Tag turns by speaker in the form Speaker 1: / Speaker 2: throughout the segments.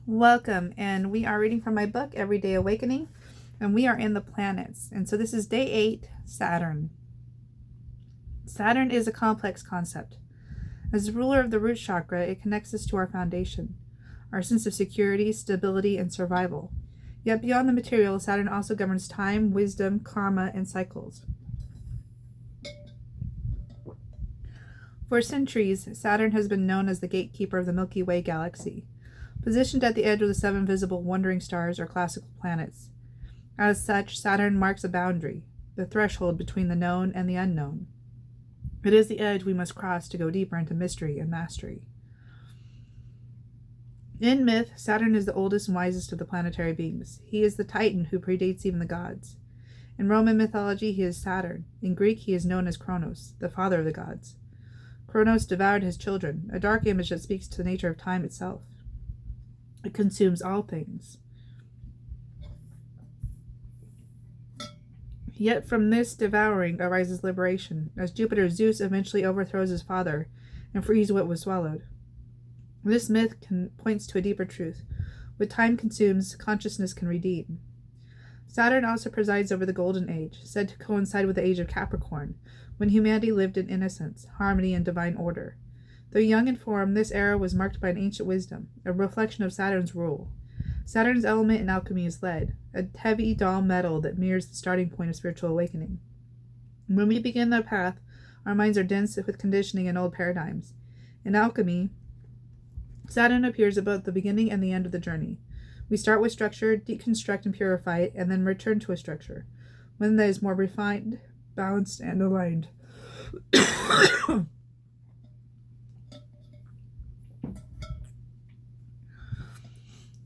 Speaker 1: Welcome, and we are reading from my book, Everyday Awakening, and we are in the planets. And so this is day 8, Saturn. Saturn is a complex concept. As the ruler of the root chakra, it connects us to our foundation, our sense of security, stability, and survival. Yet beyond the material, Saturn also governs time, wisdom, karma, and cycles. For centuries, Saturn has been known as the gatekeeper of the Milky Way galaxy, positioned at the edge of the 7 visible wandering stars or classical planets. As such, Saturn marks a boundary, the threshold between the known and the unknown. It is the edge we must cross to go deeper into mystery and mastery. In myth, Saturn is the oldest and wisest of the planetary beings. He is the Titan who predates even the gods. In Roman mythology, he is Saturn. In Greek, he is known as Kronos, the father of the gods. Kronos devoured his children, a dark image that speaks to the nature of time itself. It consumes all things. Yet from this devouring arises liberation, as Jupiter Zeus eventually overthrows his father and frees what was swallowed. This myth points to a deeper truth. What time consumes, consciousness can redeem. Saturn also presides over the Golden Age, said to coincide with the age of Capricorn, when humanity lived in innocence, harmony, and divine order. Though young in form, this era was marked by an ancient wisdom, a reflection of Saturn's rule. Saturn's element in alchemy is lead, a heavy, dull metal that mirrors the starting point of spiritual awakening. When we begin the path, our minds are dense with conditioning and old paradigms. In alchemy, Saturn appears at both the beginning and the end of the journey. We start with structure, deconstruct and purify it, and then return to a structure, one that is more refined, balanced, and aligned.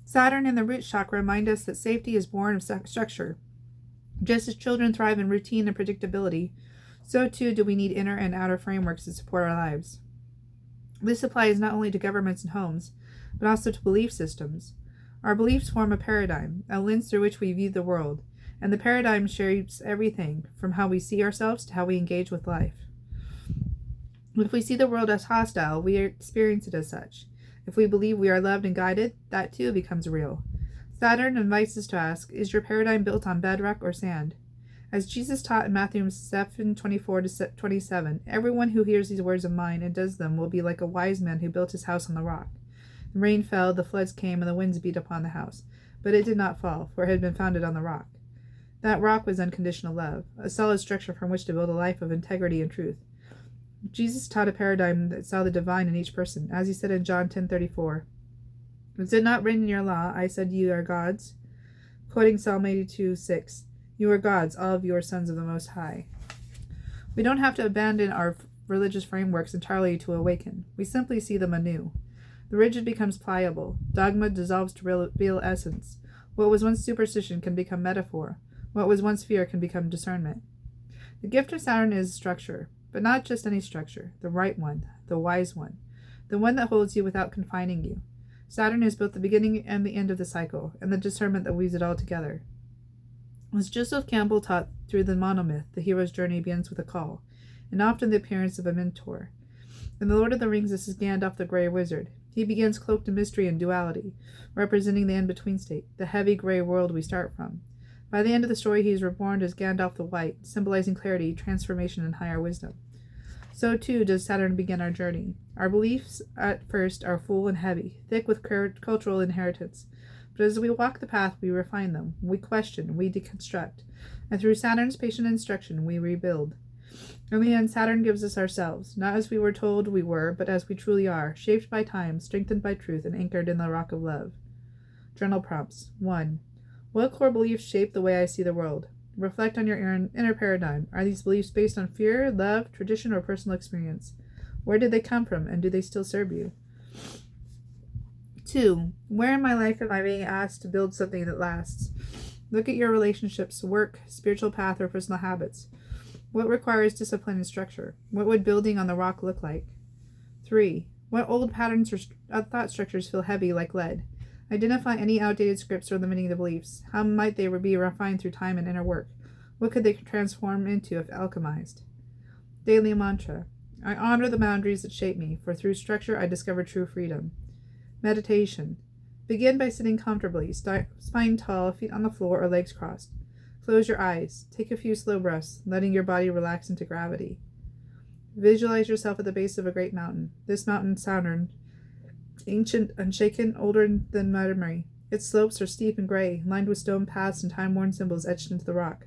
Speaker 1: Saturn and the root chakra remind us that safety is born of structure. Just as children thrive in routine and predictability, so too do we need inner and outer frameworks to support our lives. This applies not only to governments and homes, but also to belief systems. Our beliefs form a paradigm, a lens through which we view the world, and the paradigm shapes everything from how we see ourselves to how we engage with life. If we see the world as hostile, we experience it as such. If we believe we are loved and guided, that too becomes real. Saturn invites us to ask, is your paradigm built on bedrock or sand? As Jesus taught in Matthew 7:24-27, everyone who hears these words of mine and does them will be like a wise man who built his house on the rock. The rain fell, the floods came, and the winds beat upon the house. But it did not fall, for it had been founded on the rock. That rock was unconditional love, a solid structure from which to build a life of integrity and truth. Jesus taught a paradigm that saw the divine in each person, as he said in John 10:34. Is it not written in your law, I said you are gods? Quoting Psalm 82:6. You are gods, all of you are sons of the Most High. We don't have to abandon our religious frameworks entirely to awaken. We simply see them anew. The rigid becomes pliable. Dogma dissolves to reveal essence. What was once superstition can become metaphor. What was once fear can become discernment. The gift of Saturn is structure. But not just any structure, the right one, the wise one, the one that holds you without confining you. Saturn is both the beginning and the end of the cycle, and the discernment that weaves it all together. As Joseph Campbell taught through the monomyth, the hero's journey begins with a call, and often the appearance of a mentor. In The Lord of the Rings, this is Gandalf the Grey Wizard. He begins cloaked in mystery and duality, representing the in-between state, the heavy gray world we start from. By the end of the story, he is reborn as Gandalf the White, symbolizing clarity, transformation, and higher wisdom. So too does Saturn begin our journey. Our beliefs at first are full and heavy, thick with cultural inheritance. But as we walk the path, we refine them, we question, we deconstruct, and through Saturn's patient instruction, we rebuild. In the end, Saturn gives us ourselves, not as we were told we were, but as we truly are, shaped by time, strengthened by truth, and anchored in the rock of love. Journal prompts. 1. What core beliefs shape the way I see the world? Reflect on your inner paradigm. Are these beliefs based on fear, love, tradition, or personal experience? Where did they come from, and do they still serve you? 2. Where in my life am I being asked to build something that lasts? Look at your relationships, work, spiritual path, or personal habits. What requires discipline and structure? What would building on the rock look like? 3. What old patterns or thought structures feel heavy like lead? Identify any outdated scripts or limiting the beliefs. How might they be refined through time and inner work? What could they transform into if alchemized? Daily mantra. I honor the boundaries that shape me, for through structure I discover true freedom. Meditation. Begin by sitting comfortably, spine tall, feet on the floor or legs crossed. Close your eyes. Take a few slow breaths, letting your body relax into gravity. Visualize yourself at the base of a great mountain. This mountain, Saturn, ancient, unshaken, older than memory. Its slopes are steep and gray, lined with stone paths and time-worn symbols etched into the rock.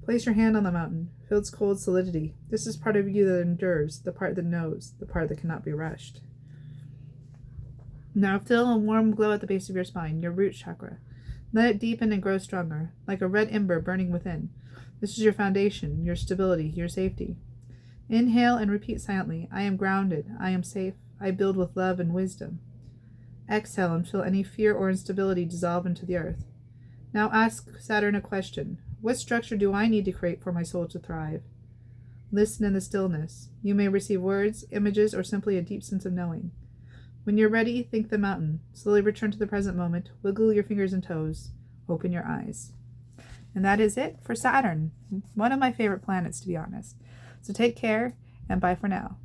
Speaker 1: Place your hand on the mountain. Feel its cold solidity. This is part of you that endures, the part that knows, the part that cannot be rushed. Now feel a warm glow at the base of your spine, your root chakra. Let it deepen and grow stronger, like a red ember burning within. This is your foundation, your stability, your safety. Inhale and repeat silently. I am grounded. I am safe. I build with love and wisdom. Exhale and feel any fear or instability dissolve into the earth. Now ask Saturn a question. What structure do I need to create for my soul to thrive? Listen in the stillness. You may receive words, images, or simply a deep sense of knowing. When you're ready, think the mountain. Slowly return to the present moment. Wiggle your fingers and toes. Open your eyes. And that is it for Saturn. One of my favorite planets, to be honest. So take care, and bye for now.